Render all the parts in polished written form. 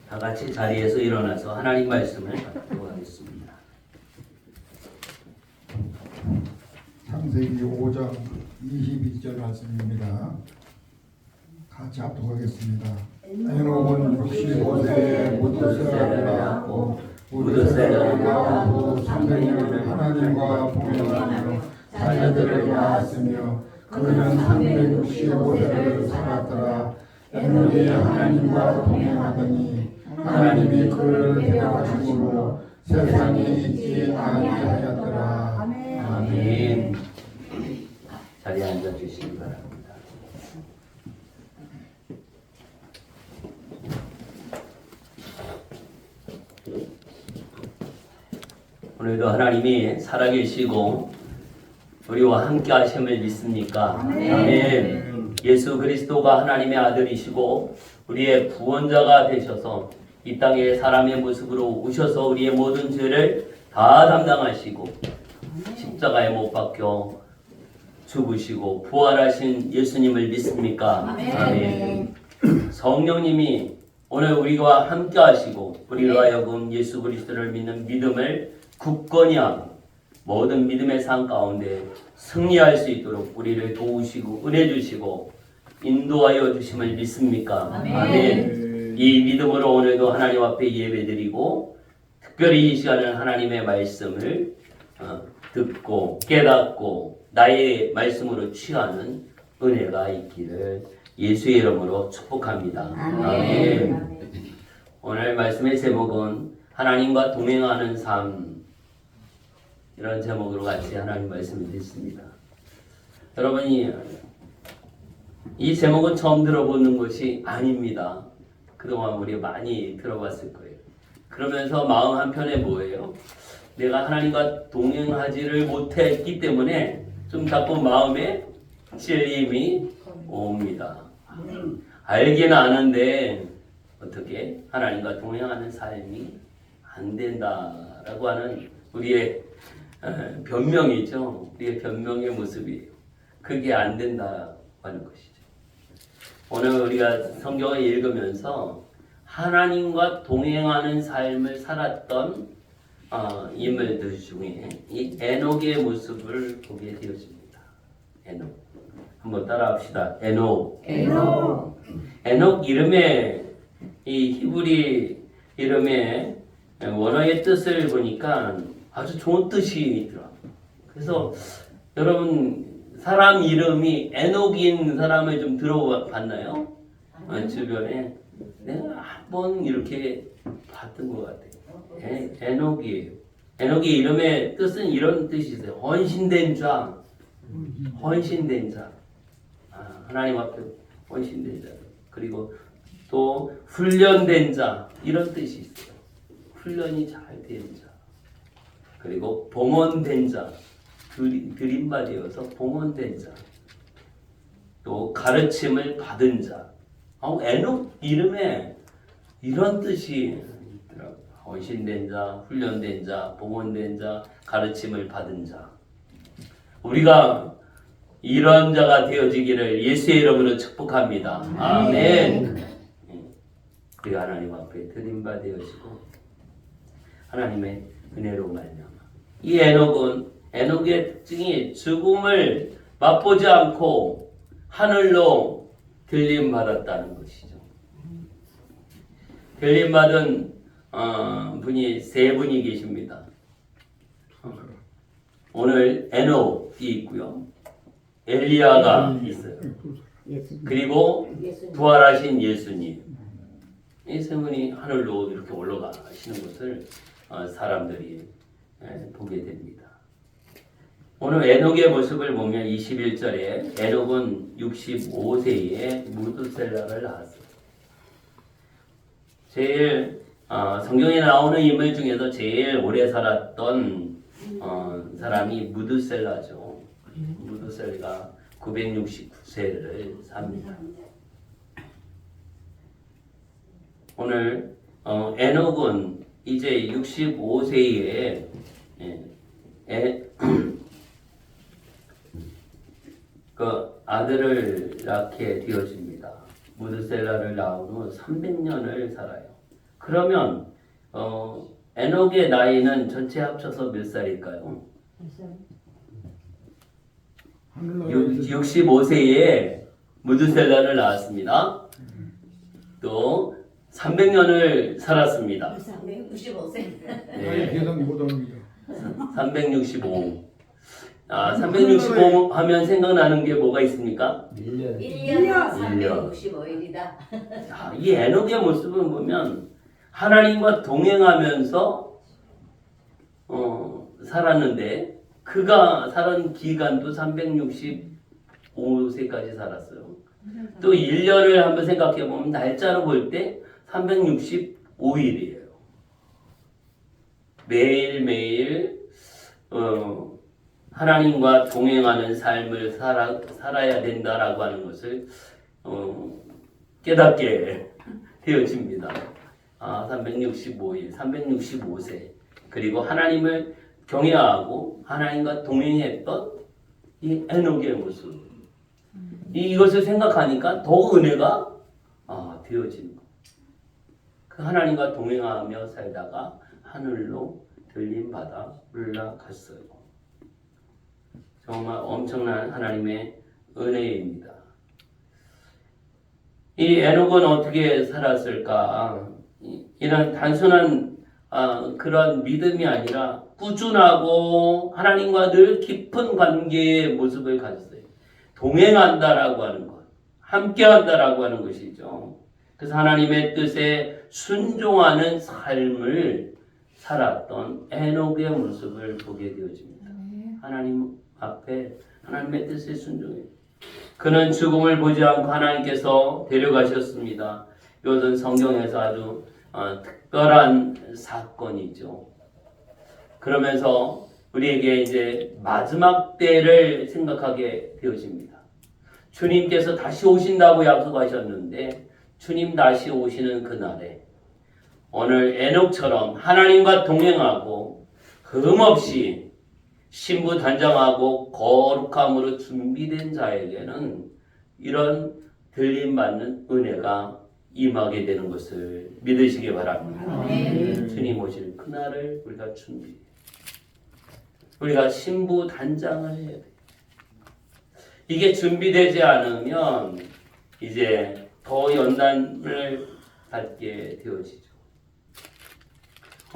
다 같이 자리에서 일어나서 하나님 말씀을 받도록 하겠습니다. 창세기 5장 22절 말씀입니다. 같이 합독하겠습니다. 에녹은 65세에 무드셀라를 낳았고 무드셀라를 낳은 후 300년을 하나님과 동행하며 자녀들을 낳았으며 그는 365세를 살았더라. 에녹이 하나님과 동행하더니 하나님이 그를 데려가심으로 세상에 있지 아니하였더라. 아멘. 자리에 앉아 주시기 바랍니다. 오늘도 하나님이 살아계시고 우리와 함께 하심을 믿습니까? 아멘. 예수 그리스도가 하나님의 아들이시고 우리의 구원자가 되셔서 이 땅에 사람의 모습으로 오셔서 우리의 모든 죄를 다 담당하시고 십자가에 못 박혀 죽으시고 부활하신 예수님을 믿습니까? 아멘. 성령님이 오늘 우리와 함께 하시고 우리로 하여금 예수 그리스도를 믿는 믿음을 굳건히 하고 모든 믿음의 산 가운데 승리할 수 있도록 우리를 도우시고 은혜 주시고 인도하여 주심을 믿습니까? 아멘. 이 믿음으로 오늘도 하나님 앞에 예배드리고 특별히 이 시간은 하나님의 말씀을 듣고 깨닫고 나의 말씀으로 취하는 은혜가 있기를 예수의 이름으로 축복합니다. 아멘. 오늘 말씀의 제목은 하나님과 동행하는 삶, 이런 제목으로 같이 하나님 말씀을 듣습니다. 여러분이 이 제목은 처음 들어보는 것이 아닙니다. 그동안 우리 많이 들어봤을 거예요. 그러면서 마음 한편에 뭐예요? 내가 하나님과 동행하지를 못했기 때문에 좀 자꾸 마음에 찔림이 옵니다. 알기는 아는데 어떻게 하나님과 동행하는 삶이 안 된다라고 하는 우리의 변명이죠. 우리의 변명의 모습이에요. 그게 안 된다고 하는 것이죠. 오늘 우리가 성경을 읽으면서 하나님과 동행하는 삶을 살았던 인물들 중에 이 에녹의 모습을 보게 되어집니다. 에녹. 한번 따라합시다. 에녹. 에녹 이름에 이 히브리 이름의 원어의 뜻을 보니까 아주 좋은 뜻이 있더라고요. 그래서 여러분 사람 이름이 에녹인 사람을 좀 들어봤나요? 주변에 내가 한번 이렇게 봤던 것 같아요. 에녹이에요. 에녹의 이름의 뜻은 이런 뜻이 있어요. 헌신된 자. 헌신된 자. 하나님 앞에 헌신된 자. 그리고 또 훈련된 자. 이런 뜻이 있어요. 훈련이 잘 된 자. 그리고 봉헌된 자. 들임받아서 봉헌된 자. 또 가르침을 받은 자. 에녹 이름에 이런 뜻이 있더라고요. 헌신된 자, 훈련된 자, 봉헌된 자, 가르침을 받은 자. 우리가 이런 자가 되어지기를 예수의 이름으로 축복합니다. 아멘. 우리가 하나님 앞에 들임받아지고 하나님의 은혜로 말미암아 이 에녹의 특징이 죽음을 맛보지 않고 하늘로 들림받았다는 것이죠. 들림받은 분이 세 분이 계십니다. 오늘 에녹이 있고요. 엘리야가 있어요. 그리고 부활하신 예수님. 이 세 분이 하늘로 이렇게 올라가시는 것을 사람들이 보게 됩니다. 오늘 에녹의 모습을 보면 21절에 에녹은 65세에 무드셀라를 낳았어요. 제일 성경에 나오는 인물 중에서 제일 오래 살았던 사람이 무드셀라죠. 무드셀라가 969세를 삽니다. 오늘 에녹은 이제 65세에 그 아들을 낳게 되어집니다. 무드셀라를 낳은 후 300년을 살아요. 그 그러면 에녹의 나이는 전체 합쳐서 몇 살일까요? 하늘나라에서 65세에 무드셀라를 낳았습니다. 또 300년을 살았습니다. 395세. 나이 네, 계산 못합니다. 365. 365 하면 생각나는 게 뭐가 있습니까? 1년 1년. 365일이다. 이 에녹의 모습을 보면 하나님과 동행하면서 살았는데 그가 살은 기간도 365세까지 살았어요. 또 1년을 한번 생각해 보면 날짜로 볼 때 365일이에요. 매일매일 하나님과 동행하는 삶을 살아야 된다라고 하는 것을 깨닫게 되어집니다. 365일, 365세 그리고 하나님을 경외하고 하나님과 동행했던 이 에녹의 모습 이것을 생각하니까 더 은혜가 되어진다. 그 하나님과 동행하며 살다가 하늘로 들림받아 올라갔어요. 정말 엄청난 하나님의 은혜입니다. 이 에녹은 어떻게 살았을까? 이런 단순한 그런 믿음이 아니라 꾸준하고 하나님과 늘 깊은 관계의 모습을 가졌어요. 동행한다라고 하는 것, 함께한다라고 하는 것이죠. 그래서 하나님의 뜻에 순종하는 삶을 살았던 에녹의 모습을 보게 되어집니다. 하나님 앞에 하나님의 뜻에 순종해요. 그는 죽음을 보지 않고 하나님께서 데려가셨습니다. 이것은 성경에서 아주 특별한 사건이죠. 그러면서 우리에게 이제 마지막 때를 생각하게 되어집니다. 주님께서 다시 오신다고 약속하셨는데 주님 다시 오시는 그날에 오늘 에녹처럼 하나님과 동행하고 흠없이 신부단장하고 거룩함으로 준비된 자에게는 이런 들림받는 은혜가 임하게 되는 것을 믿으시기 바랍니다. 주님 오실 그날을 우리가 준비해요. 우리가 신부단장을 해야 돼요. 이게 준비되지 않으면 이제 더 연단을 받게 되어지죠.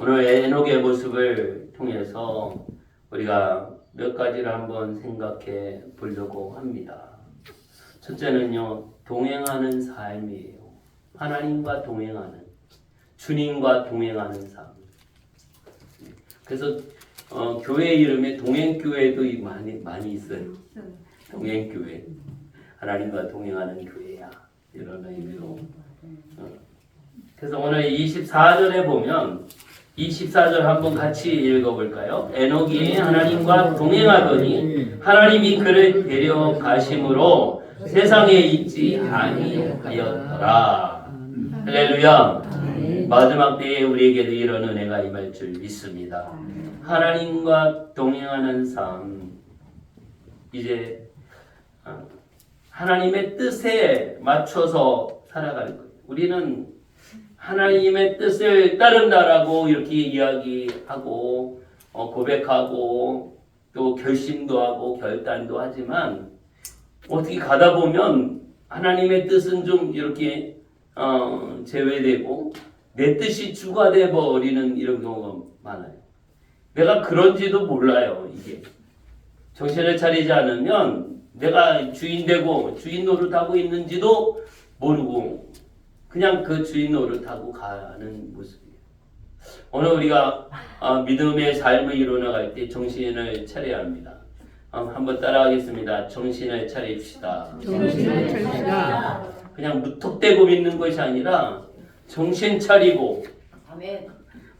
오늘 에녹의 모습을 통해서 우리가 몇 가지를 한번 생각해 보려고 합니다. 첫째는요, 동행하는 삶이에요. 하나님과 동행하는, 주님과 동행하는 삶. 그래서 교회 이름에 동행교회도 많이 있어요. 동행교회. 하나님과 동행하는 교회야. 이런 의미로. 그래서 오늘 24절에 보면 24절 한번 같이 읽어볼까요? 에녹이 하나님과 동행하더니 하나님이 그를 데려가심으로 세상에 있지 아니하였더라. 할렐루야. 마지막 때에 우리에게도 이런 은혜가 임할 줄 믿습니다. 하나님과 동행하는 삶, 이제 하나님의 뜻에 맞춰서 살아가는 거예요. 우리는 하나님의 뜻을 따른다라고 이렇게 이야기하고 고백하고 또 결심도 하고 결단도 하지만 어떻게 가다 보면 하나님의 뜻은 좀 이렇게 제외되고 내 뜻이 주가 돼 버리는 이런 경우가 많아요. 내가 그런지도 몰라요. 이게 정신을 차리지 않으면 내가 주인 되고 주인 노릇하고 있는지도 모르고 그냥 그 주인 노릇하고 가는 모습이에요. 오늘 우리가 믿음의 삶을 이루어나갈 때 정신을 차려야 합니다. 한번 따라하겠습니다. 정신을 차립시다. 정신을 차립시다. 그냥 무턱대고 믿는 것이 아니라 정신 차리고 아멘.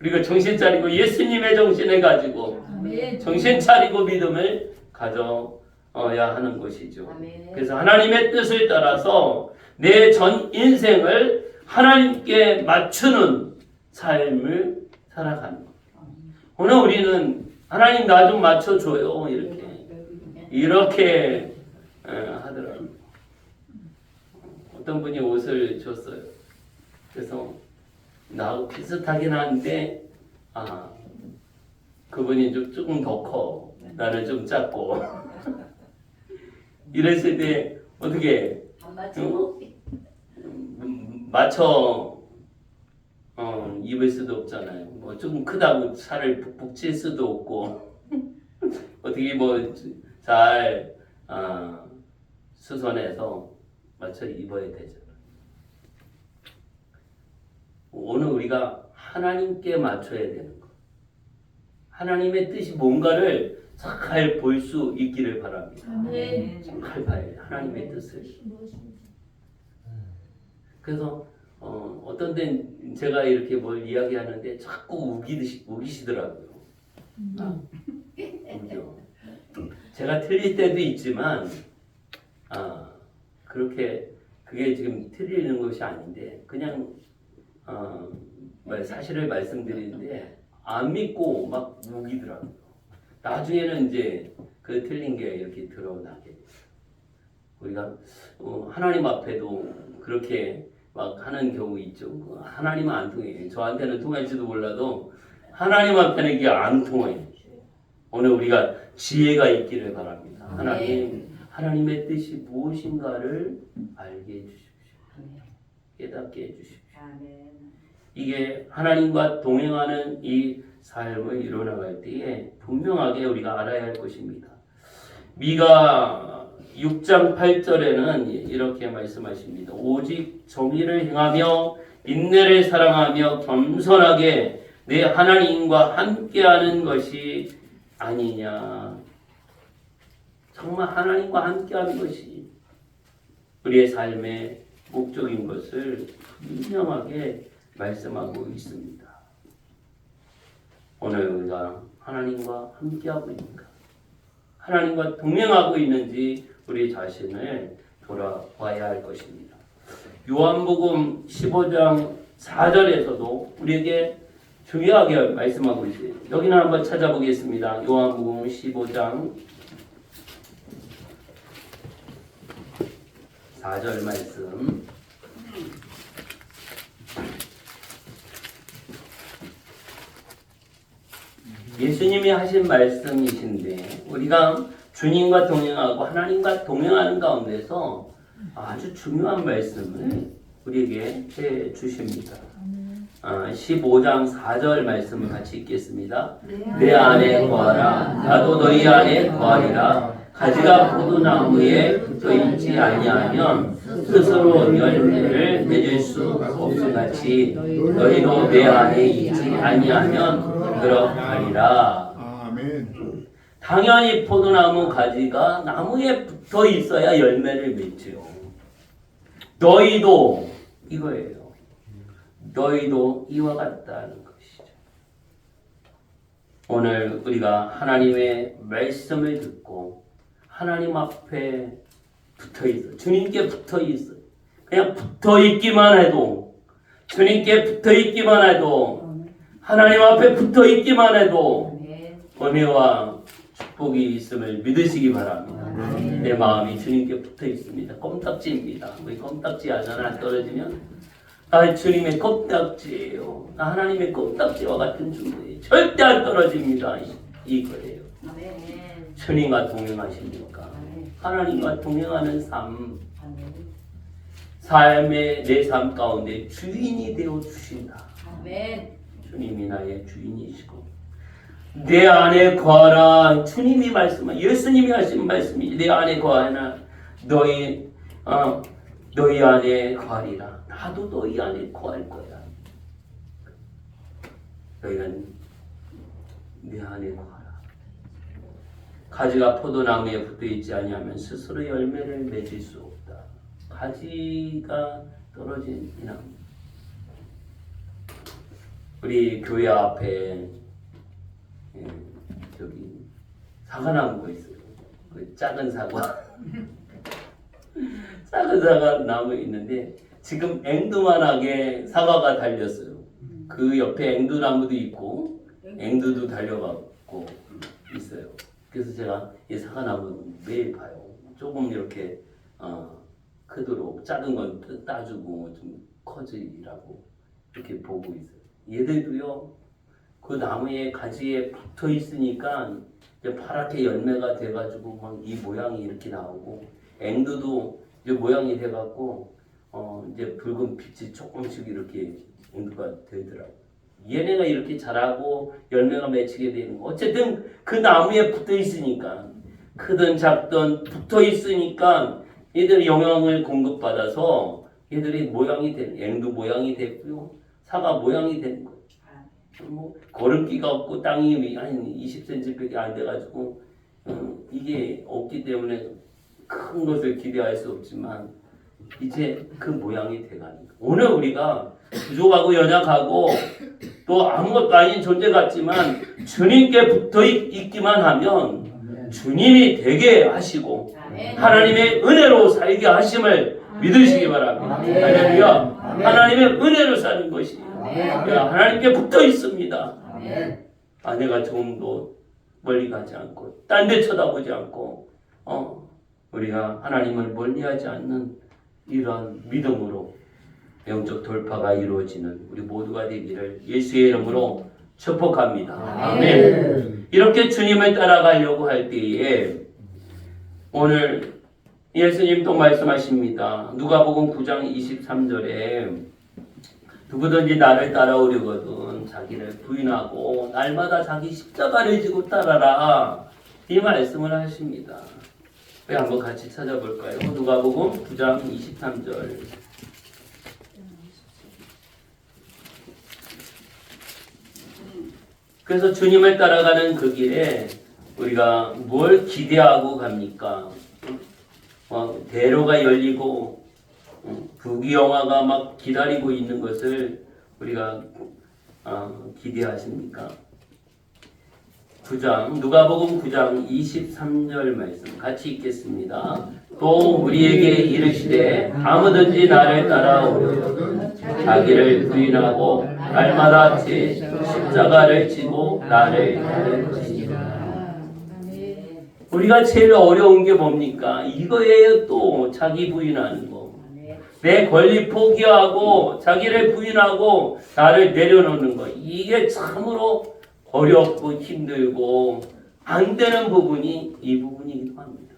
우리가 정신 차리고 예수님의 정신을 가지고 아멘. 정신 차리고 믿음을 가져야 하는 것이죠. 아멘. 그래서 하나님의 뜻을 따라서 내 전 인생을 하나님께 맞추는 삶을 살아가는 것. 오늘 우리는 하나님 나 좀 맞춰줘요 이렇게 하더라고요. 어떤 분이 옷을 줬어요. 그래서 나하고 비슷하긴 한데 그분이 조금 더 커. 나는 좀 작고. 이랬을 때 어떻게 안 맞추고 맞춰 입을 수도 없잖아요. 뭐 조금 크다고 살을 푹푹 찔 수도 없고 어떻게 뭐 잘 수선해서 맞춰 입어야 되잖아. 오늘 우리가 하나님께 맞춰야 되는 거. 하나님의 뜻이 뭔가를 잘 볼 수 있기를 바랍니다. 네. 잘 봐야 돼. 하나님의 뜻을. 그래서 어떤 땐 제가 이렇게 뭘 이야기하는데 자꾸 우기시더라고요. 우겨. 제가 틀릴 때도 있지만 그렇게 그게 지금 틀리는 것이 아닌데 그냥 사실을 말씀드리는데 안 믿고 막 우기더라고요. 나중에는 이제 그 틀린 게 이렇게 드러나게 돼요. 우리가 하나님 앞에도 그렇게 막 하는 경우 있죠. 하나님은 안 통해요. 저한테는 통할지도 몰라도 하나님 앞에는 이게 안 통해요. 오늘 우리가 지혜가 있기를 바랍니다. 하나님의 뜻이 무엇인가를 알게 해주십시오. 깨닫게 해주십시오. 이게 하나님과 동행하는 이 삶을 이뤄나갈 때에 분명하게 우리가 알아야 할 것입니다. 미가 6장 8절에는 이렇게 말씀하십니다. 오직 정의를 행하며 인내를 사랑하며 겸손하게 내 하나님과 함께하는 것이 아니냐. 정말 하나님과 함께하는 것이 우리의 삶의 목적인 것을 분명하게 말씀하고 있습니다. 오늘 우리가 하나님과 함께하고 있는가? 하나님과 동행하고 있는지 우리 자신을 돌아봐야 할 것입니다. 요한복음 15장 4절에서도 우리에게 중요하게 말씀하고 있어요. 여기는 한번 찾아보겠습니다. 요한복음 15장 4절 말씀. 예수님이 하신 말씀이신데 우리가 주님과 동행하고 하나님과 동행하는 가운데서 아주 중요한 말씀을 우리에게 해 주십니다. 15장 4절 말씀을 같이 읽겠습니다. 내 안에 거하라 나도 너희 안에 거하리라. 가지가 포도나무에 붙어있지 아니하면 스스로 열매를 맺을 수 없음같이 너희도 내 안에 있지 아니하면 그러하리라. 아멘. 당연히 포도나무 가지가 나무에 붙어 있어야 열매를 맺죠. 너희도 이거예요. 너희도 이와 같다는 것이죠. 오늘 우리가 하나님의 말씀을 듣고 하나님 앞에 붙어 있어. 주님께 붙어 있어. 그냥 붙어 있기만 해도 주님께 붙어 있기만 해도 하나님 앞에 붙어 있기만 해도 은혜와 축복이 있음을 믿으시기 바랍니다. 내 마음이 주님께 붙어 있습니다. 껌딱지입니다. 우리 껌딱지 하나 떨어지면 주님의 껌딱지예요. 하나님의 껌딱지와 같은 존재예요. 절대 안 떨어집니다. 이거예요. 주님과 동행하십니까? 하나님과 동행하는 삶의 내 삶 가운데 주인이 되어 주신다. 주님이 나의 주인이시고 내 안에 거하라. 주님이 말씀한 예수님이 하신 말씀이 내 안에 거하라. 너희 안에 거하리라. 나도 너희 안에 거할 거야. 너희가 내 안에 거하라. 가지가 포도나무에 붙어있지 아니하면 스스로 열매를 맺을 수 없다. 가지가 떨어진 이 나무. 우리 교회 앞에 저기 사과나무가 있어요. 그 작은 사과. 작은 사과 나무 있는데 지금 앵두만하게 사과가 달렸어요. 그 옆에 앵두나무도 있고 앵두도 달려가고 있어요. 그래서 제가 이 사과나무 매일 봐요. 조금 이렇게 크도록 작은 건 따주고 좀 커지라고 이렇게 보고 있어요. 얘들도요, 그 나무의 가지에 붙어 있으니까 이제 파랗게 열매가 돼가지고 막 이 모양이 이렇게 나오고, 앵두도 이제 모양이 돼갖고 이제 붉은 빛이 조금씩 이렇게 앵두가 되더라고요. 얘네가 이렇게 자라고 열매가 맺히게 되는 거. 어쨌든 그 나무에 붙어 있으니까, 크든 작든 붙어 있으니까 얘들이 영양을 공급받아서 얘들이 모양이 되는, 앵두 모양이 됐고요, 사과 모양이 되는 거예요. 뭐 거름기가 없고 땅이 한 20cm밖에 안 돼가지고 이게 없기 때문에 큰 것을 기대할 수 없지만 이제 그 모양이 돼가는 거예요. 오늘 우리가 부족하고 연약하고 또 아무것도 아닌 존재 같지만 주님께 붙어 있기만 하면 주님이 되게 하시고 하나님의 은혜로 살게 하심을 믿으시기 바랍니다. 할렐루야. 하나님의 은혜로 사는 것이 하나님께 붙어 있습니다. 아내가 조금도 멀리 가지 않고 딴 데 쳐다보지 않고 우리가 하나님을 멀리하지 않는 이러한 믿음으로 영적 돌파가 이루어지는 우리 모두가 되기를 예수의 이름으로 축복합니다. 아멘. 이렇게 주님을 따라가려고 할 때에 오늘 예수님 또 말씀하십니다. 누가복음 9장 23절에 누구든지 나를 따라오려거든 자기를 부인하고 날마다 자기 십자가를 지고 따라라, 이 말씀을 하십니다. 우리 한번 같이 찾아볼까요? 누가복음 9장 23절. 그래서 주님을 따라가는 그 길에 우리가 뭘 기대하고 갑니까? 대로가 열리고 부귀영화가 막 기다리고 있는 것을 우리가 기대하십니까? 9장 누가복음 9장 23절 말씀 같이 읽겠습니다. 또 우리에게 이르시되 아무든지 나를 따라오려거든 자기를 부인하고 날마다 제 십자가를 지고 나를 따를 것이니라. 우리가 제일 어려운 게 뭡니까? 이거예요. 또 자기 부인하는 거. 내 권리 포기하고 자기를 부인하고 나를 내려놓는 거. 이게 참으로 어렵고 힘들고 안 되는 부분이 이 부분이기도 합니다.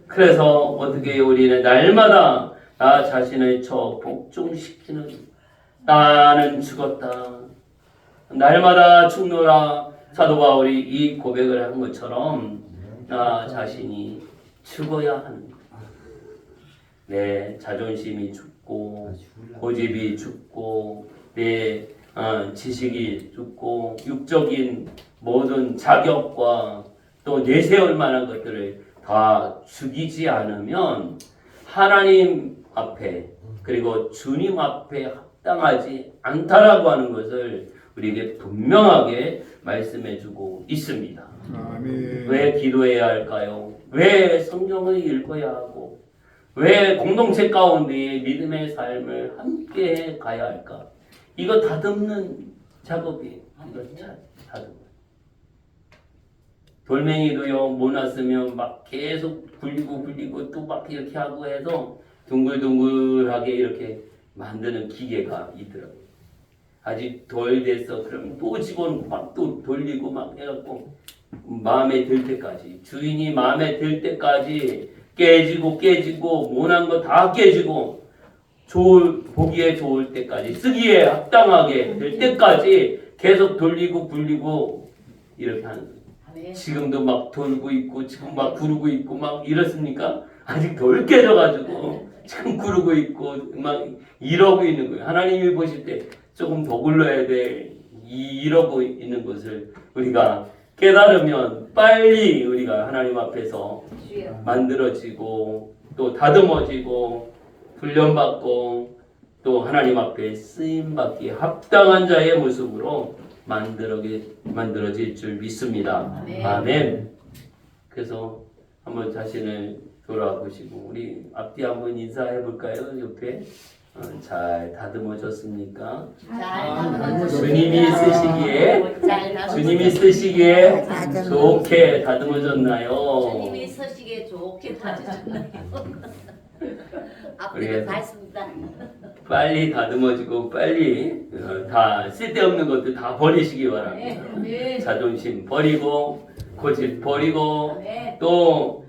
그래서 어떻게 우리는 날마다 나 자신을 복종시키는, 나는 죽었다, 날마다 죽노라. 사도 바울이 이 고백을 한 것처럼 나 자신이 죽어야 하는 거예요. 내 자존심이 죽고 고집이 죽고 내 지식이 죽고 육적인 모든 자격과 또 내세울 만한 것들을 다 죽이지 않으면 하나님 앞에 그리고 주님 앞에 합당하지 않다라고 하는 것을 우리에게 분명하게 말씀해주고 있습니다. 아멘. 왜 기도해야 할까요? 왜 성경을 읽어야 하고 왜 공동체 가운데 믿음의 삶을 함께 가야 할까? 이거 다듬는 작업이에요. 이거 다듬어. 돌멩이도요, 못 났으면 막 계속 굴리고 또 막 이렇게 하고 해서 둥글둥글하게 이렇게 만드는 기계가 있더라고요. 아직 덜 됐어. 그럼 또 집어넣고 막 또 돌리고 막 해갖고 마음에 들 때까지, 주인이 마음에 들 때까지 깨지고 못한 거 다 깨지고 보기에 좋을 때까지, 쓰기에 합당하게 될 때까지 계속 돌리고 굴리고 이렇게 하는 거예요. 지금도 막 돌고 있고 지금 막 구르고 있고 막 이렇습니까? 아직 덜 깨져가지고 지금 구르고 있고 막 이러고 있는 거예요. 하나님이 보실 때 조금 더 굴러야 돼, 이러고 있는 것을 우리가 깨달으면 빨리 우리가 하나님 앞에서 만들어지고 또 다듬어지고 훈련받고 또 하나님 앞에 쓰임받기에 합당한 자의 모습으로 만들어질 줄 믿습니다. 아멘. 그래서 한번 자신을 돌아보시고 우리 앞뒤 한번 인사해 볼까요? 옆에 잘 다듬어졌습니까? 주님이 쓰시기에 좋게 다듬어졌나요? 주님이 서시기에 좋게 다듬어졌나요? 앞뒤가 다 있습니다. 빨리 다듬어지고 빨리 다 쓸데없는 것도 다 버리시기 바랍니다. 아멘. 자존심 버리고 고집 버리고 아멘. 또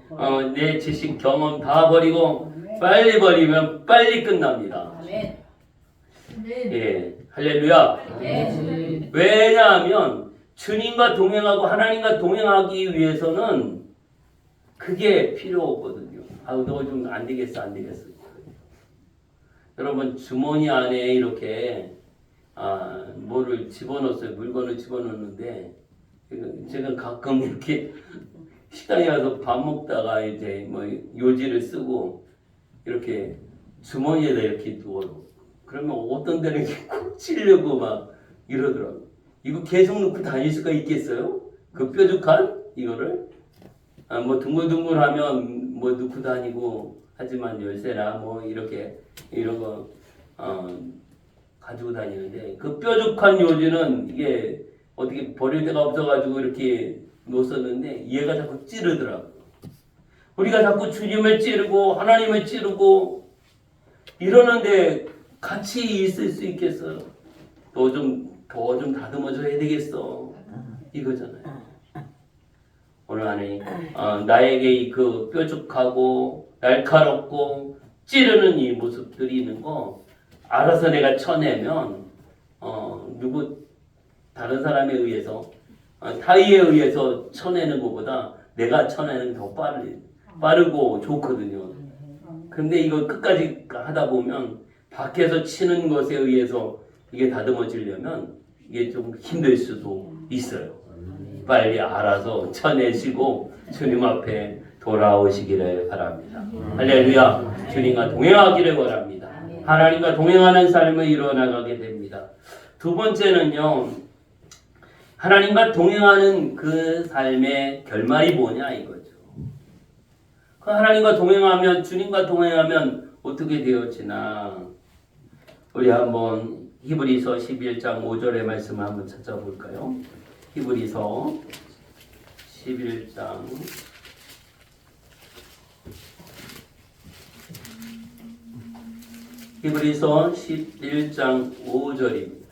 내 지식 경험 다 버리고 빨리 버리면 빨리 끝납니다. 아멘. 예, 할렐루야. 아멘. 왜냐하면 주님과 동행하고 하나님과 동행하기 위해서는 그게 필요하거든요. 아우 너 좀 안 되겠어. 여러분 주머니 안에 이렇게 뭐를 집어넣었어요. 물건을 집어넣는데 제가 가끔 이렇게 식당에 가서 밥 먹다가 이제 뭐 요지를 쓰고 이렇게 주머니에다 이렇게 두어요. 그러면 어떤 데는 이렇게 콕 찌려고 막 이러더라고. 이거 계속 넣고 다닐 수가 있겠어요? 그 뾰족한 이거를 뭐 둥글둥글하면 뭐 넣고 다니고 하지만 열쇠나 뭐 이렇게 이런 거 가지고 다니는데 그 뾰족한 요지는 이게 어떻게 버릴 데가 없어가지고 이렇게 놓았었는데 얘가 자꾸 찌르더라고. 우리가 자꾸 주님을 찌르고 하나님을 찌르고 이러는데 같이 있을 수 있겠어요? 더 좀 다듬어줘야 되겠어. 이거잖아요. 오늘 안에 나에게 그 뾰족하고 날카롭고 찌르는 이 모습들이 있는 거 알아서 내가 쳐내면 다른 사람에 의해서 타의에 의해서 쳐내는 것보다 내가 쳐내는 게 더 빠르고 좋거든요. 근데 이거 끝까지 하다 보면 밖에서 치는 것에 의해서 이게 다듬어지려면 이게 좀 힘들 수도 있어요. 빨리 알아서 쳐내시고 주님 앞에 돌아오시기를 바랍니다. 할렐루야. 주님과 동행하기를 바랍니다. 하나님과 동행하는 삶을 이루어나가게 됩니다. 두 번째는요. 하나님과 동행하는 그 삶의 결말이 뭐냐 이거죠. 그 하나님과 동행하면 주님과 동행하면 어떻게 되어지나 우리 한번 히브리서 11장 5절의 말씀을 한번 찾아볼까요? 히브리서 11장 5절입니다.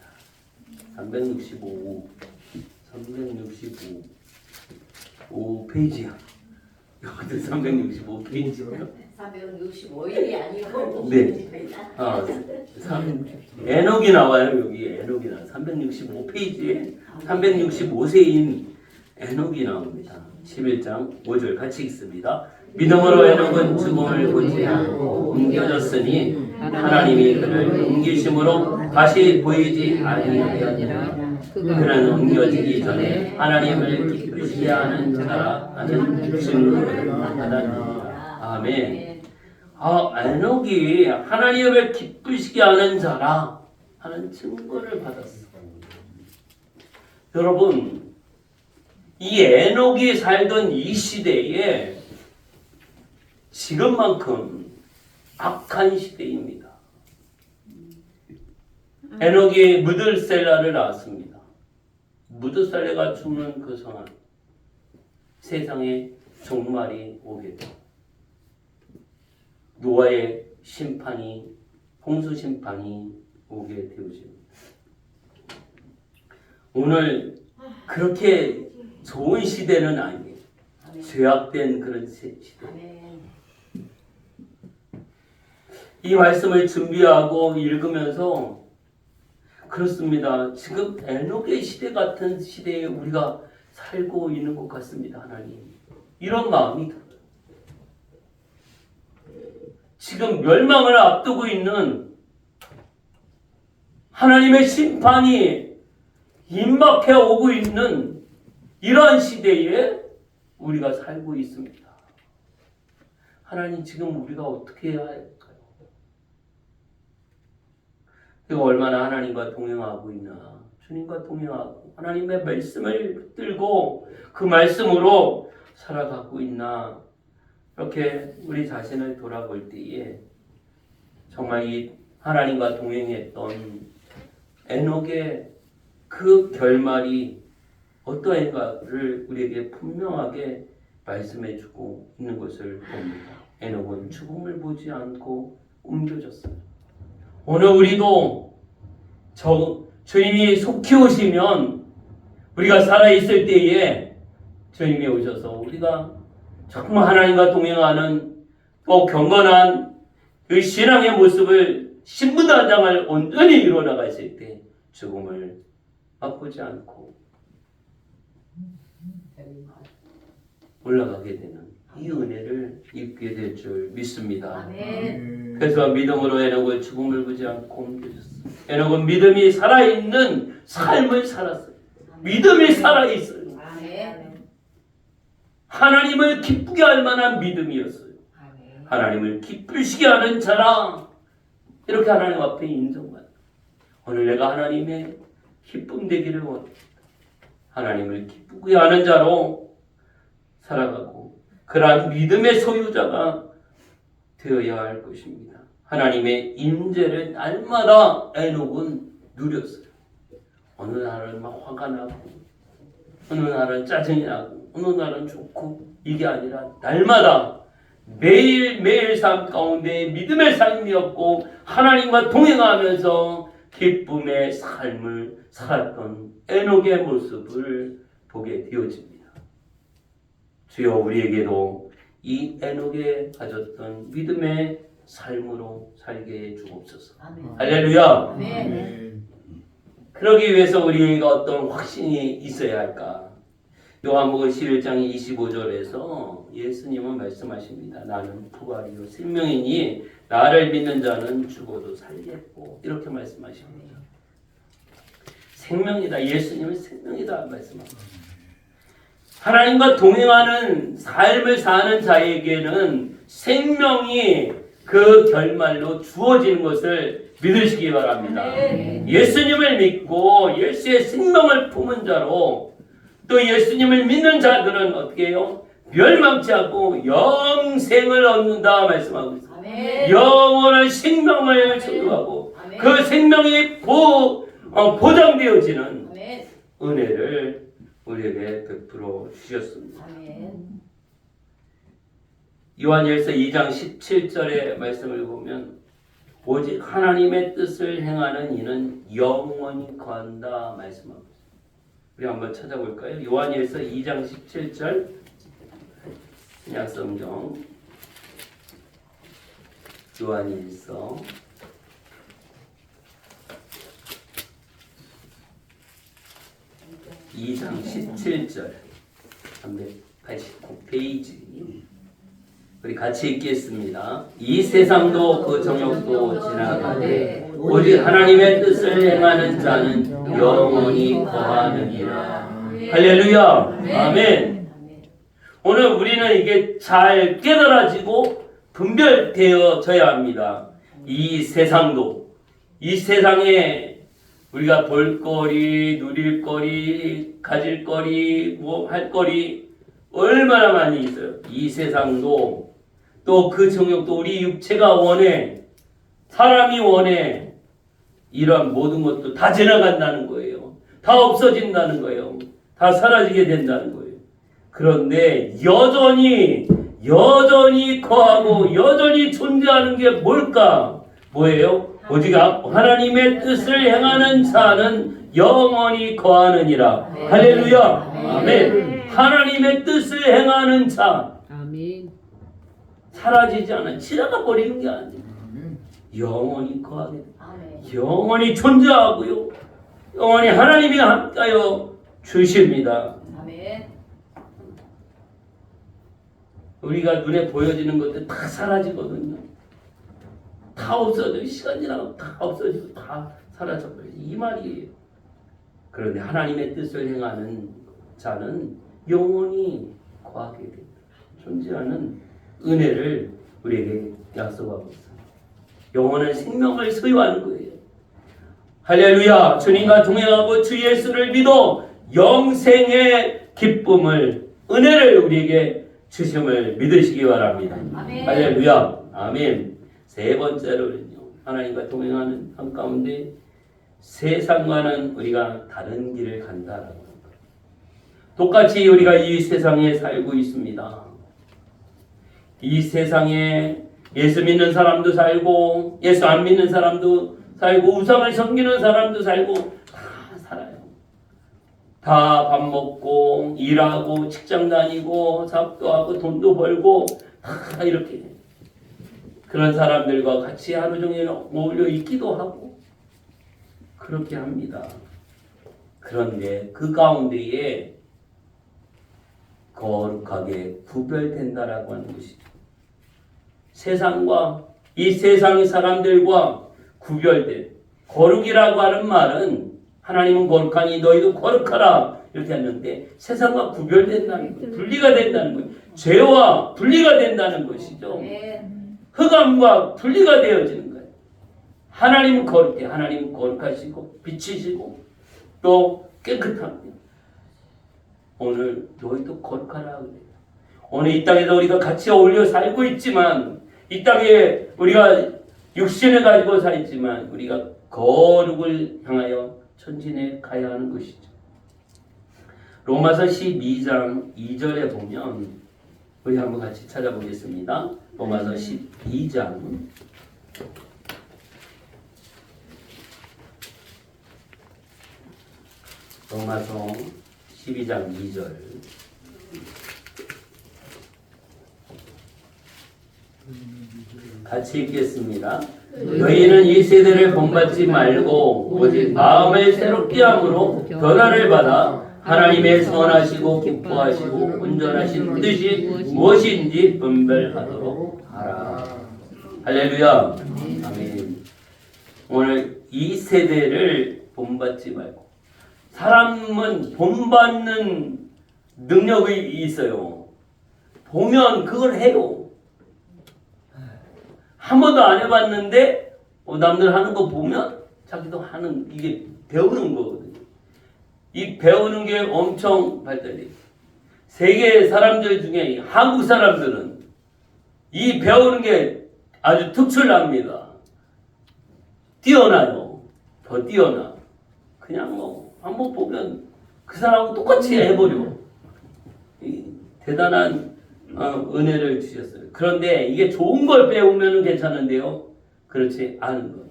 365페이지야. 여기도 365페이지예요. 365일이 아니고 네. 에녹이 나와요. 여기 에녹이 나와요. 365페이지에 365세인 에녹이 나옵니다. 11장 5절 같이 읽습니다. 믿음으로 에녹은 죽음을 보지 않고 옮겨졌으니 하나님이 그를 옮기심으로 다시 보이지 아니하였느니라. 그는 옮겨지기 전에 하나님을 기쁘시게 하는 자라 하는 증거를 받았느니라. 아멘. 에녹이 하나님을 기쁘시게 하는 자라 하는 증거를 받았어. 여러분, 이 에녹이 살던 이 시대에 지금만큼 악한 시대입니다. 에녹이 무드셀라를 낳았습니다. 무드셀라가 죽는 그 상황, 세상에 종말이 오게 됩니다. 노아의 심판이, 홍수 심판이 오게 되어집니다. 오늘 그렇게 좋은 시대는 아니에요. 죄악된 그런 시대. 이 말씀을 준비하고 읽으면서 그렇습니다. 지금 에녹의 시대 같은 시대에 우리가 살고 있는 것 같습니다. 하나님. 이런 마음이 들어요. 지금 멸망을 앞두고 있는 하나님의 심판이 임박해 오고 있는 이러한 시대에 우리가 살고 있습니다. 하나님 지금 우리가 어떻게 해야 할까요? 내가 얼마나 하나님과 동행하고 있나. 주님과 동행하고 하나님의 말씀을 붙들고 그 말씀으로 살아가고 있나. 이렇게 우리 자신을 돌아볼 때에 정말 이 하나님과 동행했던 에녹의 그 결말이 어떠한가를 우리에게 분명하게 말씀해주고 있는 것을 봅니다. 에녹은 죽음을 보지 않고 옮겨졌어요. 오늘 우리도 주님이 속히 오시면 우리가 살아있을 때에 주님이 오셔서 우리가 정말 하나님과 동행하는 또 경건한 그 신앙의 모습을 신부단장을 온전히 이루어나가실 때 죽음을 맛보지 않고 올라가게 되는 이 은혜를 입게 될 줄 믿습니다. 아멘. 그래서 믿음으로 에녹을 죽음을 보지 않고 옮겨졌어요. 에녹은 믿음이 살아있는 삶을 살았어요. 믿음이 살아있어요. 아멘. 하나님을 기쁘게 할 만한 믿음이었어요. 아멘. 하나님을 기쁘시게 하는 자라 이렇게 하나님 앞에 인정받아요. 오늘 내가 하나님의 기쁨 되기를 원합니다. 하나님을 기쁘게 하는 자로 살아가고 그러한 믿음의 소유자가 되어야 할 것입니다. 하나님의 임재를 날마다 에녹은 누렸어요. 어느 날은 막 화가 나고 어느 날은 짜증이 나고 어느 날은 좋고 이게 아니라 날마다 매일매일 삶 가운데 믿음의 삶이었고 하나님과 동행하면서 기쁨의 삶을 살았던 에녹의 모습을 보게 되어집니다. 주여 우리에게도 이 에녹에 가졌던 믿음의 삶으로 살게 해 주옵소서. 아멘. 할렐루야. 아멘. 그러기 위해서 우리가 어떤 확신이 있어야 할까? 요한복음 11장 25절에서 예수님은 말씀하십니다. 나는 부활이요 생명이니 나를 믿는 자는 죽어도 살겠고 이렇게 말씀하십니다. 생명이다. 예수님은 생명이다 말씀합니다. 하나님과 동행하는 삶을 사는 자에게는 생명이 그 결말로 주어지는 것을 믿으시기 바랍니다. 아멘. 예수님을 믿고 예수의 생명을 품은 자로 또 예수님을 믿는 자들은 어떻게 해요? 멸망치 않고 영생을 얻는다 말씀하고 있습니다. 아멘. 영원한 생명을 소유하고 아멘. 그 생명이 보장되어지는 아멘. 은혜를 우리에게 베풀어 주셨습니다. 아멘. 요한일서 2장 17절의 말씀을 보면 오직 하나님의 뜻을 행하는 이는 영원히 거한다 말씀하고 있습니다. 우리 한번 찾아볼까요? 요한일서 2장 17절 신약성경 요한일서 2장 17절 389페이지 우리 같이 읽겠습니다. 이 세상도 그 정욕도 지나가되 오직 하나님의 뜻을 행하는 자는 영원히 거하느니라. 할렐루야. 아멘. 오늘 우리는 이게 잘 깨달아지고 분별되어져야 합니다. 이 세상도 이 세상에 우리가 볼거리, 누릴거리, 가질거리, 뭐 할거리 얼마나 많이 있어요. 이 세상도 또 그 정욕도 우리 육체가 원해, 사람이 원해. 이런 모든 것도 다 지나간다는 거예요. 다 없어진다는 거예요. 다 사라지게 된다는 거예요. 그런데 여전히 거하고 여전히 존재하는 게 뭘까? 뭐예요? 오직 하나님의 뜻을 행하는 자는 영원히 거하느니라. 할렐루야. 아멘. 하나님의 뜻을 행하는 자. 아멘. 사라지지 않아. 지나가 버리는 게 아니에요. 영원히 거하게 돼. 아멘. 영원히 존재하고요. 영원히 하나님이 함께하여 주십니다. 아멘. 우리가 눈에 보여지는 것들 다 사라지거든요. 다 없어져요. 시간 지나고 다 없어지고 다 사라져버려요. 이 말이에요. 그런데 하나님의 뜻을 행하는 자는 영원히 거하게 됩니다. 존재하는 은혜를 우리에게 약속하고 있습니다. 영원한 생명을 소유하는 거예요. 할렐루야. 주님과 동행하고 주 예수를 믿어 영생의 기쁨을 은혜를 우리에게 주심을 믿으시기 바랍니다. 아멘. 할렐루야. 아멘. 세 번째로는요. 하나님과 동행하는 한가운데 세상과는 우리가 다른 길을 간다라고 합니다. 똑같이 우리가 이 세상에 살고 있습니다. 이 세상에 예수 믿는 사람도 살고 예수 안 믿는 사람도 살고 우상을 섬기는 사람도 살고 다 살아요. 다 밥 먹고 일하고 직장 다니고 사업도 하고 돈도 벌고 다 이렇게 그런 사람들과 같이 하루 종일 어울려 있기도 하고 그렇게 합니다. 그런데 그 가운데에 거룩하게 구별된다라고 하는 것이죠. 세상과 이 세상의 사람들과 구별된 거룩이라고 하는 말은 하나님은 거룩하니 너희도 거룩하라 이렇게 하는데 세상과 구별된다는 것, 분리가 된다는 것, 죄와 분리가 된다는 것이죠. 흑암과 분리가 되어지는 거예요. 하나님은 거룩해, 하나님은 거룩하시고 빛이시고 또 깨끗합니다. 오늘 너희도 거룩하라 그래요. 오늘 이 땅에서 우리가 같이 어울려 살고 있지만 이 땅에 우리가 육신을 가지고 살지만 우리가 거룩을 향하여 전진해 가야 하는 것이죠. 로마서 12장 2절에 보면 우리 한번 같이 찾아보겠습니다. 로마서 12장 로마서 12장 2절 같이 읽겠습니다. 너희는 이 세대를 본받지 말고 오직 마음을 새롭게 함으로 변화를 받아 하나님의 선하시고 기뻐하시고 온전하신 뜻이 무엇인지 분별하도록 하라. 할렐루야. 아멘. 오늘 이 세대를 본받지 말고 사람은 본받는 능력이 있어요. 보면 그걸 해요. 한 번도 안 해봤는데 남들 하는 거 보면 자기도 하는 이게 배우는 거거든요. 이 배우는 게 엄청 발달돼요. 세계 사람들 중에 한국 사람들은 이 배우는 게 아주 특출납니다. 뛰어나요. 더 뛰어나. 그냥 뭐 한번 보면 그 사람하고 똑같이 해버려. 대단한 은혜를 주셨어요. 그런데 이게 좋은 걸 배우면 괜찮은데요. 그렇지 않은 것.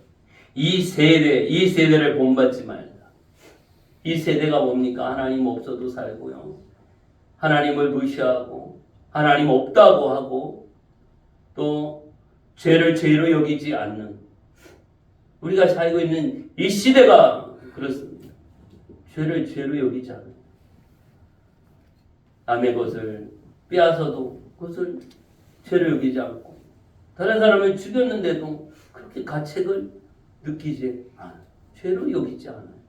이 세대를 본받지 말라. 이 세대가 뭡니까? 하나님 없어도 살고요. 하나님을 무시하고 하나님 없다고 하고 또 죄를 죄로 여기지 않는 우리가 살고 있는 이 시대가 그렇습니다. 죄를 죄로 여기지 않는 남의 것을 빼앗아도 그것을 죄로 여기지 않고 다른 사람을 죽였는데도 그렇게 가책을 느끼지 않아요. 죄로 여기지 않아요.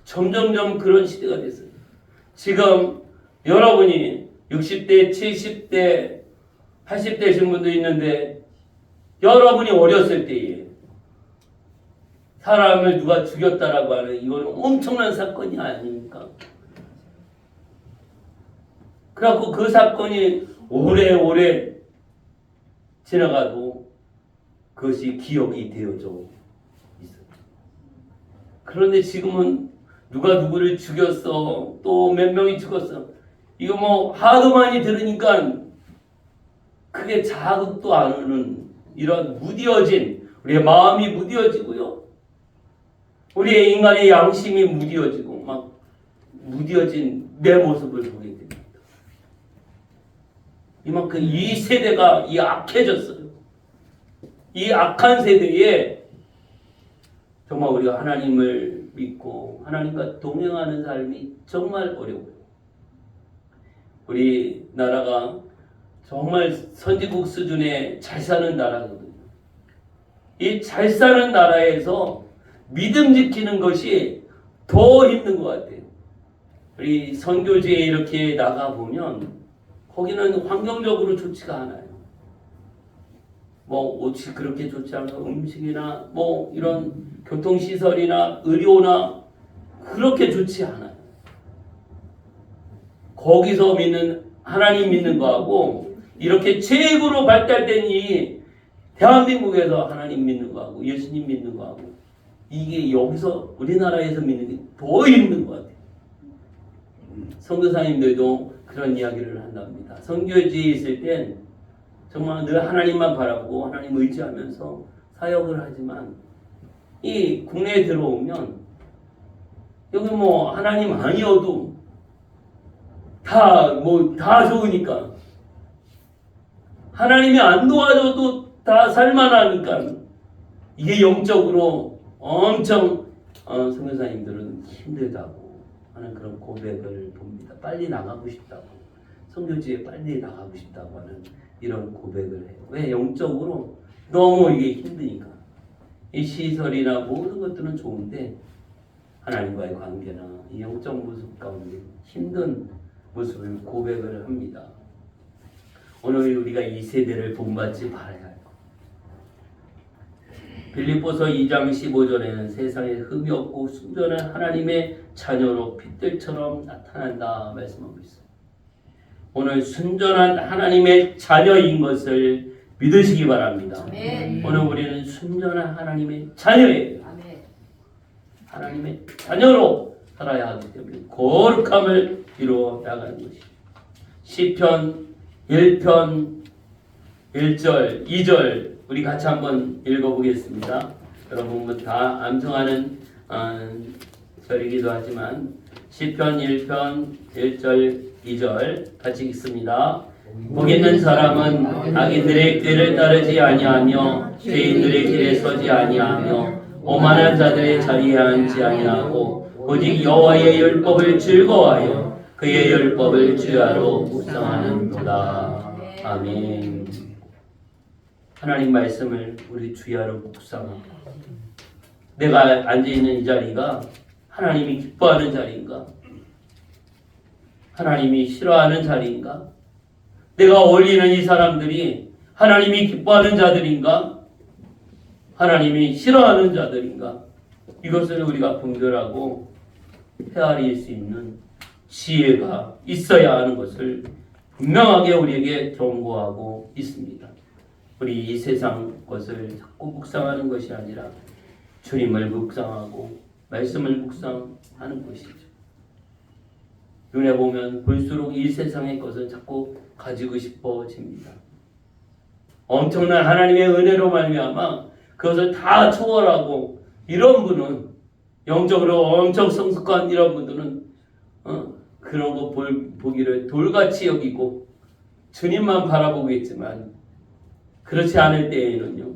점점점 그런 시대가 됐어요. 지금 여러분이 60대, 70대, 80대신 분도 있는데 여러분이 어렸을 때에 사람을 누가 죽였다라고 하는 이거는 엄청난 사건이 아닙니까? 그래갖고 그 사건이 오래오래 지나가도 그것이 기억이 되어져 있어요. 그런데 지금은 누가 누구를 죽였어, 또 몇 명이 죽었어. 이거 뭐 하도 많이 들으니까 크게 자극도 안 오는 이런 무뎌진 우리의 마음이 무뎌지고요. 우리의 인간의 양심이 무뎌지고 막 무뎌진 내 모습을 보게 됩니다. 이만큼 이 세대가 악해졌어요. 이 악한 세대에 정말 우리가 하나님을 믿고 하나님과 동행하는 삶이 정말 어려워요. 우리나라가 정말 선진국 수준의 잘 사는 나라거든요. 이 잘 사는 나라에서 믿음 지키는 것이 더 힘든 것 같아요. 우리 선교지에 이렇게 나가보면 거기는 환경적으로 좋지가 않아요. 뭐 옷이 그렇게 좋지 않고 음식이나 뭐 이런 교통시설이나 의료나 그렇게 좋지 않아요. 거기서 믿는 하나님 믿는 거하고 이렇게 최고로 발달된 이 대한민국에서 하나님 믿는 거하고 예수님 믿는 거하고 이게 여기서 우리나라에서 믿는 게 더 힘든 것 같아요. 선교사님들도 그런 이야기를 한답니다. 선교지에 있을 땐 정말 늘 하나님만 바라보고 하나님 의지하면서 사역을 하지만 이 국내에 들어오면 여기 뭐 하나님 아니어도 다 좋으니까 하나님이 안 도와줘도 다 살만하니까 이게 영적으로 엄청 선교사님들은 힘들다고 하는 그런 고백을 봅니다. 빨리 나가고 싶다고, 선교지에 빨리 나가고 싶다고 하는 이런 고백을 해요. 왜? 영적으로 너무 이게 힘드니까. 이 시설이나 모든 것들은 좋은데 하나님과의 관계나 이 영적 모습 가운데 힘든 모습을 고백을 합니다. 오늘 우리가 이 세대를 본받지 말아야 해요. 빌립보서 2장 15절에는 세상에 흠이 없고 순전한 하나님의 자녀로 빛들처럼 나타난다 말씀하고 있어요. 오늘 순전한 하나님의 자녀인 것을 믿으시기 바랍니다. 아멘. 오늘 우리는 순전한 하나님의 자녀예요. 아멘. 하나님의 자녀로 살아야 하기 때문에 거룩함을 이루어 나가는 것이죠. 시편 1편 1절 2절 우리 같이 한번 읽어보겠습니다. 여러분 다 암송하는 절이기도 하지만 시편 1편 1절 2절 같이 읽습니다. 복 있는 사람은 악인들의 길을 따르지 아니하며 죄인들의 길에 서지 아니하며 오만한 자들의 자리에 앉지 아니하고 오직 여호와의 율법을 즐거워하여 그의 율법을 주야로 묵상하는도다. 아멘. 하나님 말씀을 우리 주야로 묵상하고 내가 앉아있는 이 자리가 하나님이 기뻐하는 자리인가? 하나님이 싫어하는 자리인가? 내가 어울리는 이 사람들이 하나님이 기뻐하는 자들인가? 하나님이 싫어하는 자들인가? 이것을 우리가 분별하고 헤아릴 수 있는 지혜가 있어야 하는 것을 분명하게 우리에게 경고하고 있습니다. 우리 이 세상 것을 자꾸 묵상하는 것이 아니라 주님을 묵상하고 말씀을 묵상하는 것이죠. 눈에 보면 볼수록 이 세상의 것은 자꾸 가지고 싶어집니다. 엄청난 하나님의 은혜로 말미암아 그것을 다 초월하고 이런 분은 영적으로 엄청 성숙한 이런 분들은 그런 거 보기를 돌같이 여기고 주님만 바라보고 있지만 그렇지 않을 때에는요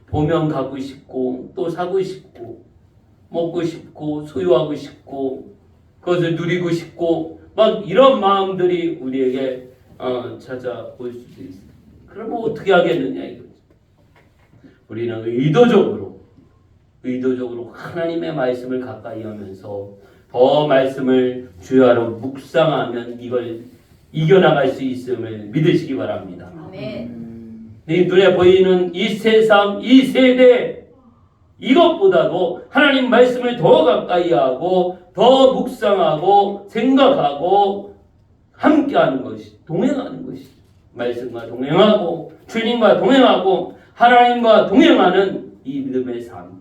보면 가고 싶고 또 사고 싶고 먹고 싶고 소유하고 싶고 그것을 누리고 싶고 막 이런 마음들이 우리에게 찾아올 수도 있어요. 그러면 어떻게 하겠느냐 이거죠. 우리는 의도적으로 하나님의 말씀을 가까이 하면서 더 말씀을 주야로 묵상하면 이걸 이겨나갈 수 있음을 믿으시기 바랍니다. 아멘. 네 눈에 보이는 이 세상, 이 세대 이것보다도 하나님 말씀을 더 가까이 하고 더 묵상하고 생각하고 함께하는 것이 동행하는 것이죠. 말씀과 동행하고 주님과 동행하고 하나님과 동행하는 이 믿음의 삶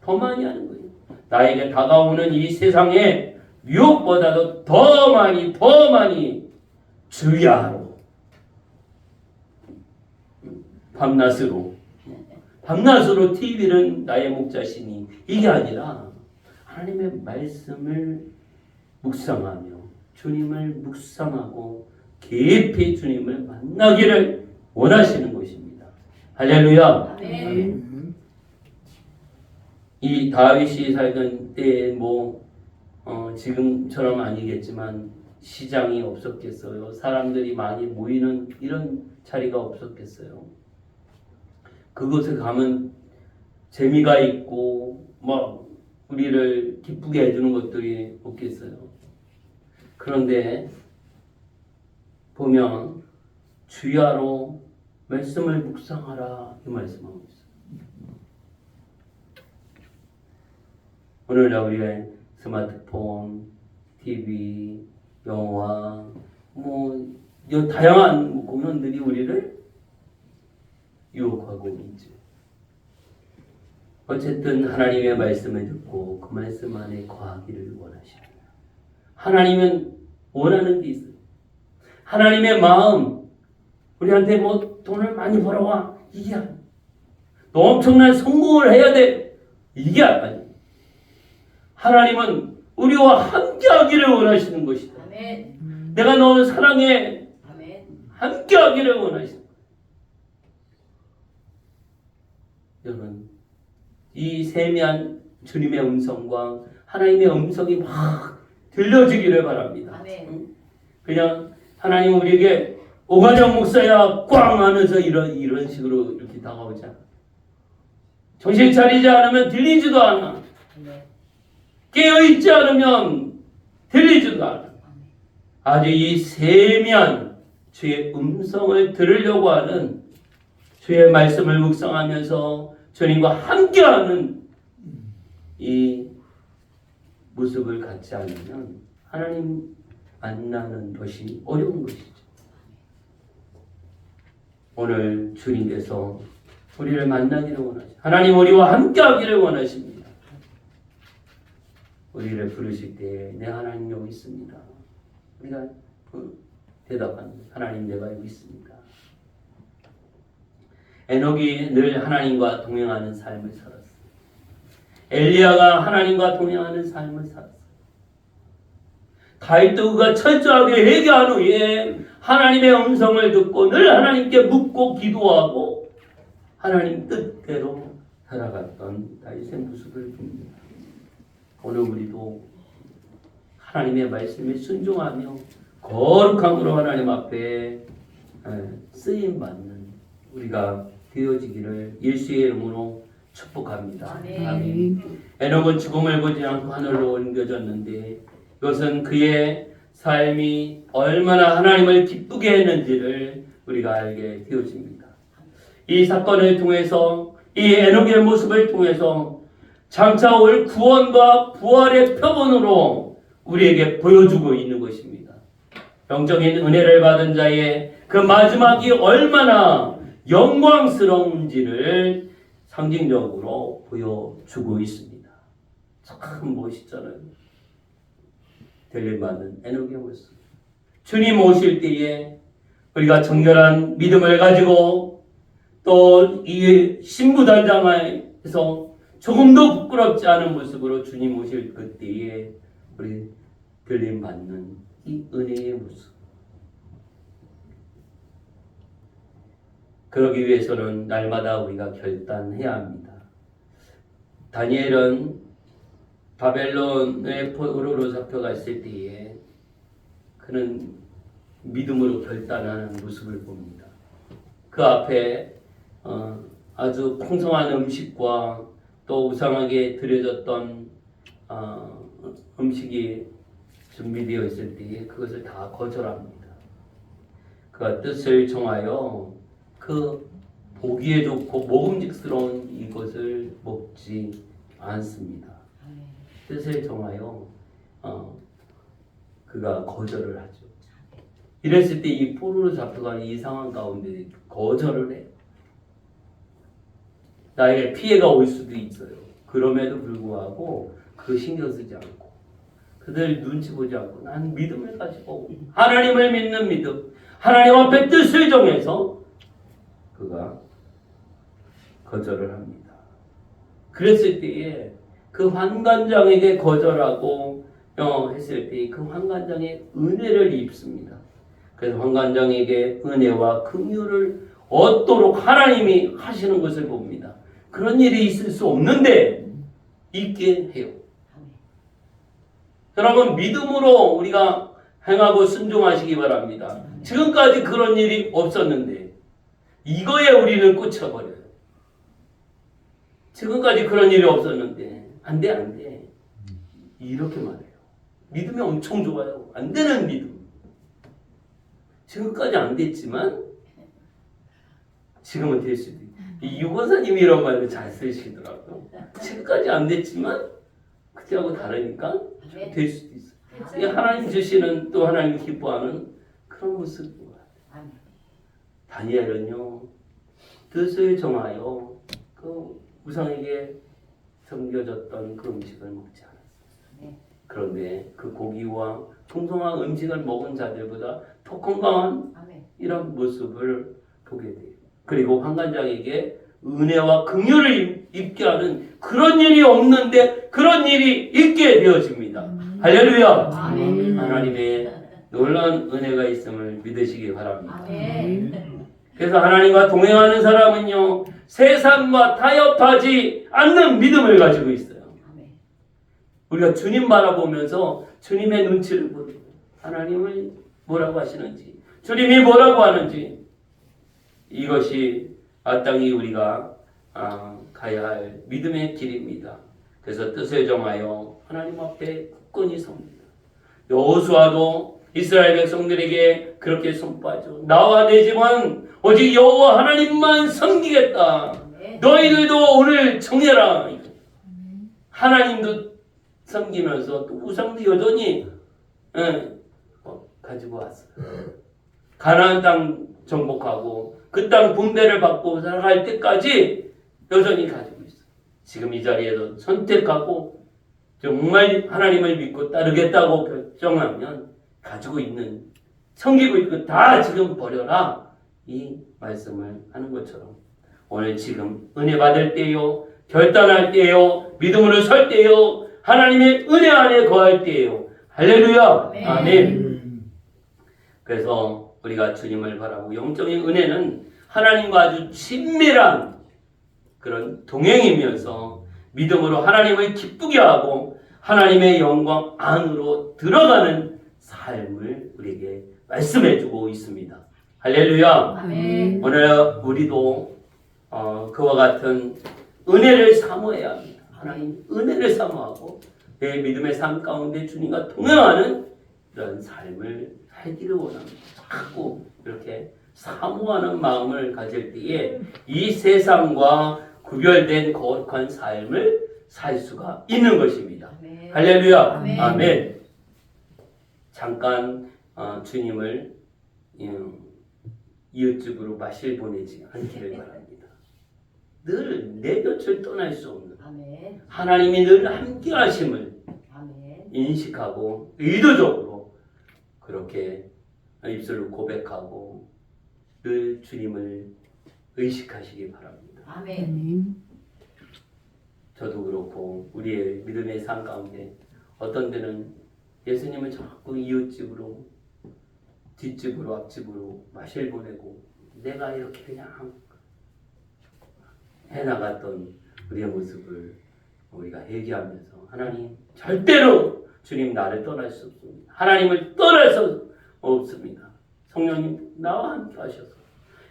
더 많이 하는 거예요. 나에게 다가오는 이 세상의 유혹보다도 더 많이 주야로 밤낮으로 TV는 나의 목자시니 이게 아니라 하나님의 말씀을 묵상하며 주님을 묵상하고 깊이 주님을 만나기를 원하시는 것입니다. 할렐루야. 아멘. 이 다윗이 살던 때에 지금처럼 아니겠지만 시장이 없었겠어요. 사람들이 많이 모이는 이런 자리가 없었겠어요. 그곳에 가면 재미가 있고 막 우리를 기쁘게 해주는 것들이 없겠어요. 그런데 보면 주야로 말씀을 묵상하라 이 말씀하고 있어요. 오늘날 우리가 스마트폰, TV, 영화, 다양한 공연들이 우리를 유혹하고 있죠. 어쨌든 하나님의 말씀을 듣고 그 말씀 안에 거하기를 원하십니다. 하나님은 원하는 게 있어요. 하나님의 마음, 우리한테 뭐 돈을 많이 벌어와. 이게 아니에요. 너 엄청난 성공을 해야 돼. 이게 아니에요. 하나님은 우리와 함께하기를 원하시는 것이다. 아멘. 내가 너를 사랑해. 아멘. 함께하기를 원하시는 거예요. 여러분, 이 세미한 주님의 음성과 하나님의 음성이 막 들려지기를 바랍니다. 아멘. 그냥 하나님 우리에게 오관영 목사야 꽝 하면서 이런 식으로 이렇게 다가오지 않아. 정신 차리지 않으면 들리지도 않아. 아멘. 깨어있지 않으면 들리지도 않아. 아주 이 세미한 주의 음성을 들으려고 하는 주의 말씀을 묵상하면서 주님과 함께하는 이 모습을 갖지 않으면 하나님 만나는 것이 어려운 것이죠. 오늘 주님께서 우리를 만나기를 원하십니다. 하나님 우리와 함께하기를 원하십니다. 우리를 부르실 때 내 하나님 여기 있습니다. 우리가 대답합니다. 하나님 내가 여기 있습니다. 에녹이 늘 하나님과 동행하는 삶을 살았어요. 엘리야가 하나님과 동행하는 삶을 살았어요. 다윗도 그가 철저하게 회개한 후에 하나님의 음성을 듣고 늘 하나님께 묻고 기도하고 하나님 뜻대로 살아갔던 다윗의 모습을 봅니다. 오늘 우리도 하나님의 말씀에 순종하며 거룩함으로 하나님 앞에 쓰임받는 우리가 되어지기를 예수의 이름으로 축복합니다. 아멘. 에녹은 죽음을 보지 않고 하늘로 옮겨졌는데 이것은 그의 삶이 얼마나 하나님을 기쁘게 했는지를 우리가 알게 되어집니다. 이 사건을 통해서 이 에녹의 모습을 통해서 장차 올 구원과 부활의 표본으로 우리에게 보여주고 있는 것입니다. 영적인 은혜를 받은 자의 그 마지막이 얼마나 영광스러운지를 상징적으로 보여주고 있습니다. 참 멋있잖아요. 들림받는 에녹의 모습. 주님 오실 때에 우리가 정결한 믿음을 가지고 또 이 신부단장에서 조금도 부끄럽지 않은 모습으로 주님 오실 그때에 우리 들림받는 이 은혜의 모습. 그러기 위해서는 날마다 우리가 결단해야 합니다. 다니엘은 바벨론의 포로로 잡혀갔을 때에 그는 믿음으로 결단하는 모습을 봅니다. 그 앞에 아주 풍성한 음식과 또 우상하게 드려졌던 음식이 준비되어 있을 때에 그것을 다 거절합니다. 그가 뜻을 정하여 그 보기에 좋고 먹음직스러운 이것을 먹지 않습니다. 뜻을 정하여 그가 거절을 하죠. 이랬을 때 이 포로로 잡혀간 이 상황 가운데 거절을 해요. 나에게 피해가 올 수도 있어요. 그럼에도 불구하고 그 신경 쓰지 않고 그들 눈치 보지 않고 난 믿음을 가지고 하나님을 믿는 믿음, 하나님 앞에 뜻을 정해서 그가 거절을 합니다. 그랬을 때에 그 환관장에게 거절하고 했을 때 그 환관장의 은혜를 입습니다. 그래서 환관장에게 은혜와 긍휼을 얻도록 하나님이 하시는 것을 봅니다. 그런 일이 있을 수 없는데 있게 해요. 여러분 믿음으로 우리가 행하고 순종하시기 바랍니다. 지금까지 그런 일이 없었는데 이거에 우리는 꽂혀버려요. 지금까지 그런 일이 없었는데 안 돼. 이렇게 말해요. 믿음이 엄청 좋아요. 안 되는 믿음. 지금까지 안 됐지만 지금은 될 수도 있고. 이 유권사님이 이런 말도 잘 쓰시더라고요. 지금까지 안 됐지만 그때하고 다르니까 될 수도 있어요. 이게 하나님 주시는 또 하나님 기뻐하는 그런 모습인 것 같아요. 다니엘은요 뜻을 정하여 그 우상에게 섬겨졌던 그 음식을 먹지 않았어요. 그런데 그 고기와 풍성한 음식을 먹은 자들보다 더 건강한 이런 모습을 보게 돼요. 그리고 환관장에게 은혜와 긍휼을 입게 하는 그런 일이 없는데 그런 일이 있게 되어집니다. 할렐루야. 아멘. 하나님의 놀라운 은혜가 있음을 믿으시기 바랍니다. 아멘. 그래서 하나님과 동행하는 사람은요, 세상과 타협하지 않는 믿음을 가지고 있어요. 우리가 주님 바라보면서 주님의 눈치를 보는 거예요. 하나님을 뭐라고 하시는지, 주님이 뭐라고 하는지, 이것이 마땅히 우리가 가야 할 믿음의 길입니다. 그래서 뜻을 정하여 하나님 앞에 굳건히 섭니다. 여호수아도 이스라엘 백성들에게 그렇게 선포하죠. 나와 내 집은 오직 여호와 하나님만 섬기겠다. 너희들도 오늘 정해라. 하나님도 섬기면서 또 우상도 여전히 가지고 왔어요. 가나안 땅 정복하고 그 땅 분배를 받고 살아갈 때까지 여전히 가지고 있어요. 지금 이 자리에서 선택하고 정말 하나님을 믿고 따르겠다고 결정하면 가지고 있는, 섬기고 있고 다 지금 버려라. 이 말씀을 하는 것처럼 오늘 지금 은혜 받을 때요, 결단할 때요, 믿음으로 설 때요, 하나님의 은혜 안에 거할 때요. 할렐루야. 아멘. 아멘. 그래서 우리가 주님을 바라고 영적인 은혜는 하나님과 아주 친밀한 그런 동행이면서 믿음으로 하나님을 기쁘게 하고 하나님의 영광 안으로 들어가는 삶을 우리에게 말씀해주고 있습니다. 할렐루야. 아멘. 오늘 우리도 그와 같은 은혜를 사모해야 합니다. 하나님 은혜를 사모하고 내 믿음의 삶 가운데 주님과 동행하는 이런 삶을 살기를 원합니다. 자꾸 이렇게 사모하는 마음을 가질 때에 이 세상과 구별된 거룩한 삶을 살 수가 있는 것입니다. 아멘. 할렐루야. 아멘. 아멘. 잠깐 주님을 이웃집으로 마실 보내지 않기를 바랍니다. 늘 내 곁을 떠날 수 없는 아멘. 하나님이 늘 함께 하심을 아멘. 인식하고 의도적으로 그렇게 입술로 고백하고 늘 주님을 의식하시기 바랍니다. 아멘. 저도 그렇고 우리의 믿음의 삶 가운데 어떤 때는 예수님을 자꾸 이웃집으로, 뒷집으로, 앞집으로 마실 보내고 내가 이렇게 그냥 해나갔던 우리의 모습을 우리가 회개하면서 하나님 절대로 주님 나를 떠날 수 없습니다. 하나님을 떠날 수 없습니다. 성령님 나와 함께 하셔서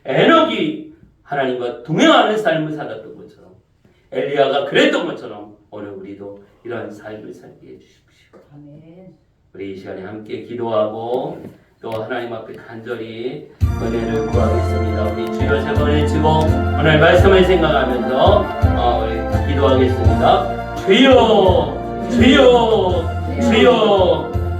에너지 하나님과 동행하는 삶을 살았던 것처럼 엘리야가 그랬던 것처럼 오늘 우리도 이러한 삶을 살게 해주십시오. 아멘. 우리 이 시간에 함께 기도하고 또 하나님 앞에 간절히 은혜를 구하겠습니다. 우리 주여 세 번 외치고 오늘 말씀을 생각하면서 우리 기도하겠습니다. 주여 주여 주여